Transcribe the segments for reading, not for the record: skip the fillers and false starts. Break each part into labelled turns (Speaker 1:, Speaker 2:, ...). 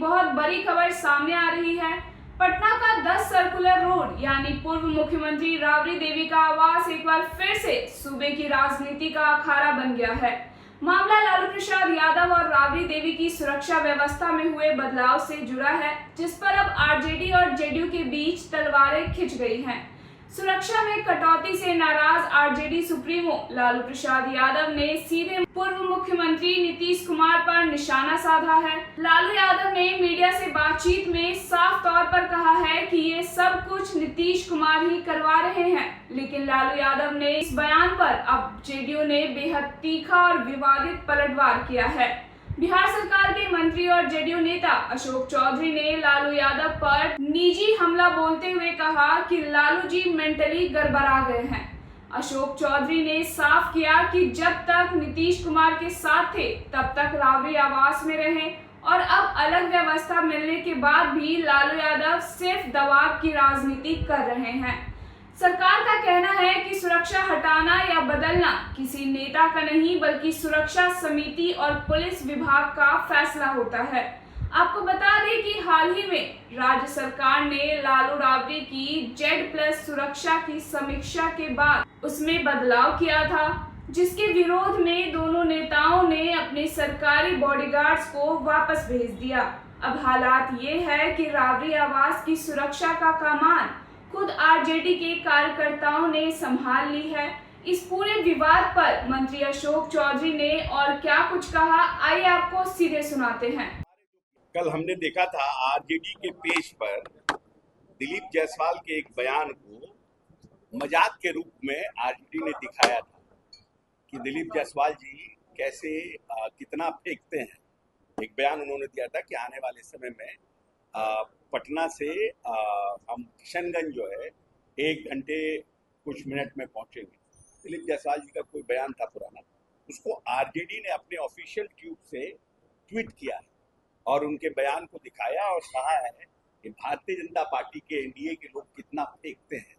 Speaker 1: बहुत बड़ी खबर सामने आ रही है। पटना का 10 सर्कुलर रोड यानी पूर्व मुख्यमंत्री राबड़ी देवी का आवास एक बार फिर से सूबे की राजनीति का अखाड़ा बन गया है। मामला लालू प्रसाद यादव और राबड़ी देवी की सुरक्षा व्यवस्था में हुए बदलाव से जुड़ा है, जिस पर अब आरजेडी और जेडीयू के बीच तलवारें खिंच गई हैं। सुरक्षा में कटौती से नाराज आरजेडी सुप्रीमो लालू प्रसाद यादव ने सीधे पूर्व मुख्यमंत्री नीतीश कुमार पर निशाना साधा है। लालू यादव ने मीडिया से बातचीत में साफ तौर पर कहा है कि ये सब कुछ नीतीश कुमार ही करवा रहे हैं, लेकिन लालू यादव ने इस बयान पर अब जेडीयू ने बेहद तीखा और विवादित पलटवार किया है। बिहार सरकार के मंत्री और जेडीयू नेता अशोक चौधरी ने लालू यादव पर निजी हमला बोलते हुए कहा कि लालू जी मेंटली गड़बड़ा गए हैं। अशोक चौधरी ने साफ किया कि जब तक नीतीश कुमार के साथ थे तब तक राबड़ी आवास में रहे और अब अलग व्यवस्था मिलने के बाद भी लालू यादव सिर्फ दबाव की राजनीति कर रहे हैं। सरकार का कहना है कि सुरक्षा हटाना या बदलना किसी नेता का नहीं बल्कि सुरक्षा समिति और पुलिस विभाग का फैसला होता है। आपको बता दें कि हाल ही में राज्य सरकार ने लालू राबड़ी की Z+ सुरक्षा की समीक्षा के बाद उसमें बदलाव किया था, जिसके विरोध में दोनों नेताओं ने अपने सरकारी बॉडीगार्ड्स को वापस भेज दिया। अब हालात ये है कि राबड़ी आवास की सुरक्षा का कमान खुद आरजेडी के कार्यकर्ताओं ने संभाल ली है। इस पूरे विवाद पर मंत्री अशोक चौधरी ने और क्या कुछ कहा, आइए आपको सीधे सुनाते हैं।
Speaker 2: कल हमने देखा था आरजेडी के पेज पर दिलीप जायसवाल के एक बयान को मजाक के रूप में आरजेडी ने दिखाया था कि दिलीप जायसवाल जी कैसे कितना फेंकते हैं। एक बयान उन्होंने दिया था कि आने वाले समय में पटना से हम किशनगंज जो है 1 घंटे कुछ मिनट में पहुंचेंगे। दिलीप जायसवाल जी का कोई बयान था पुराना, उसको आरजेडी ने अपने ऑफिशियल ट्यूब से ट्वीट किया है और उनके बयान को दिखाया और कहा है कि भारतीय जनता पार्टी के एनडीए के लोग कितना फेंकते हैं।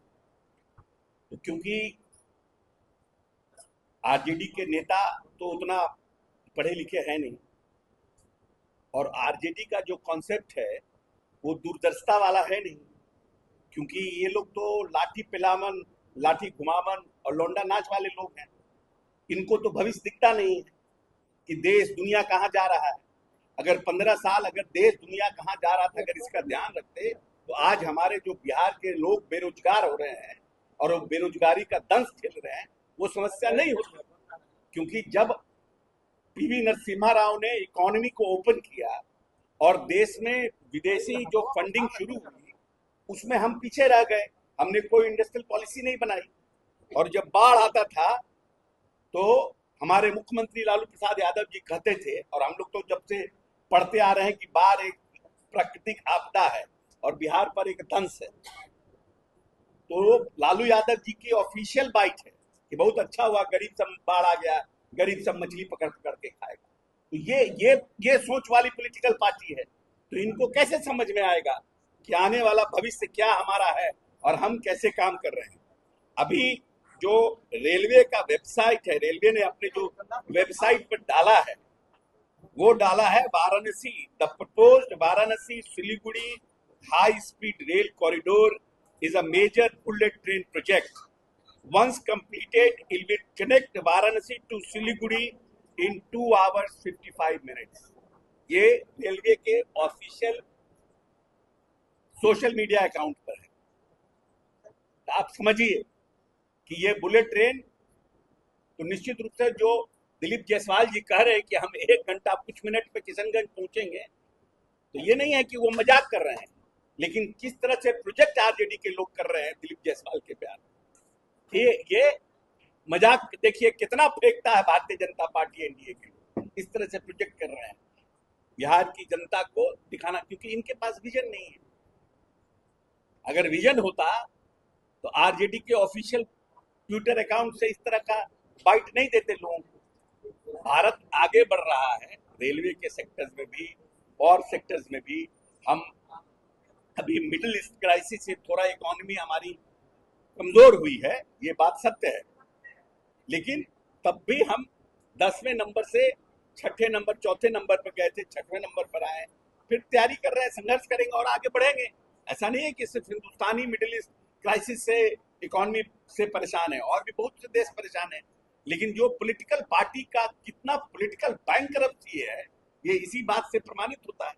Speaker 2: तो क्योंकि आरजेडी के नेता तो उतना पढ़े लिखे हैं नहीं और आरजेडी का जो कॉन्सेप्ट है वो दूरदर्शिता वाला है नहीं, क्योंकि ये लोग तो लाठी पिलामन, लाठी घुमावन और लौंडा नाच वाले लोग हैं। इनको तो भविष्य दिखता नहीं है कि देश दुनिया कहाँ जा रहा है। अगर 15 साल अगर देश दुनिया कहाँ जा रहा था अगर इसका ध्यान रखते तो आज हमारे जो बिहार के लोग बेरोजगार हो रहे हैं और वो बेरोजगारी का दंश झेल रहे हैं वो समस्या नहीं होती। क्योंकि जब पीवी नरसिम्हा राव ने इकोनॉमी को ओपन किया और देश में विदेशी जो फंडिंग शुरू हुई उसमें हम पीछे रह गए, हमने कोई इंडस्ट्रियल पॉलिसी नहीं बनाई। और जब बाढ़ आता था तो हमारे मुख्यमंत्री लालू प्रसाद यादव जी कहते थे, और हम लोग तो जब से पढ़ते आ रहे हैं कि बाढ़ एक प्राकृतिक आपदा है और बिहार पर एक दंश है। तो लालू यादव जी की ऑफिशियल बाइट है कि बहुत अच्छा हुआ, गरीब सब बाढ़ आ गया, गरीब सब मछली पकड़ पकड़ के खाएगा। तो ये सोच वाली पॉलिटिकल पार्टी है। तो इनको कैसे समझ में आएगा कि आने वाला भविष्य क्या हमारा है और हम कैसे काम कर रहे हैं। अभी जो रेलवे का वेबसाइट है, रेलवे ने अपने जो वेबसाइट पर डाला है वो डाला है Varanasi, the proposed Varanasi Siliguri high speed rail corridor is a major bullet train project. Once completed, it will connect Varanasi to Siliguri in 2 hours 55 minutes. ये रेलवे के ऑफिशियल सोशल मीडिया अकाउंट पर है। तो आप समझिए कि ये बुलेट ट्रेन तो निश्चित रूप से जो दिलीप जायसवाल जी कह रहे हैं कि हम 1 घंटा कुछ मिनट पे किशनगंज पहुंचेंगे, तो ये नहीं है कि वो मजाक कर रहे हैं, लेकिन किस तरह से प्रोजेक्ट आरजेडी के लोग कर रहे हैं दिलीप जायसवाल के बयान। ये मजाक देखिए कितना फेंकता है भारतीय जनता पार्टी एनडीए के लोग, इस तरह से प्रोजेक्ट कर रहे हैं बिहार की जनता को दिखाना, क्योंकि इनके पास विजन नहीं है। अगर विजन होता तो आरजेडी के ऑफिशियल ट्विटर अकाउंट से इस तरह का बाइट नहीं देते लोगों को। भारत आगे बढ़ रहा है रेलवे के सेक्टर्स में भी और सेक्टर्स में भी। हम अभी मिडिल ईस्ट क्राइसिस से थोड़ा इकोनॉमी हमारी कमजोर हुई है, ये बात सत्य है, लेकिन तब भी हम 10वें नंबर से 6ठे नंबर 4थे नंबर पर गए थे, 6वें नंबर पर आए, फिर तैयारी कर रहे हैं, संघर्ष करेंगे और आगे बढ़ेंगे। ऐसा नहीं है कि सिर्फ हिंदुस्तान ही मिडिल ईस्ट क्राइसिस से, इकोनॉमी से परेशान है, और भी बहुत से देश परेशान है। लेकिन जो पॉलिटिकल पार्टी का कितना पॉलिटिकल बैंकरप्सी है, ये इसी बात से प्रमाणित होता है।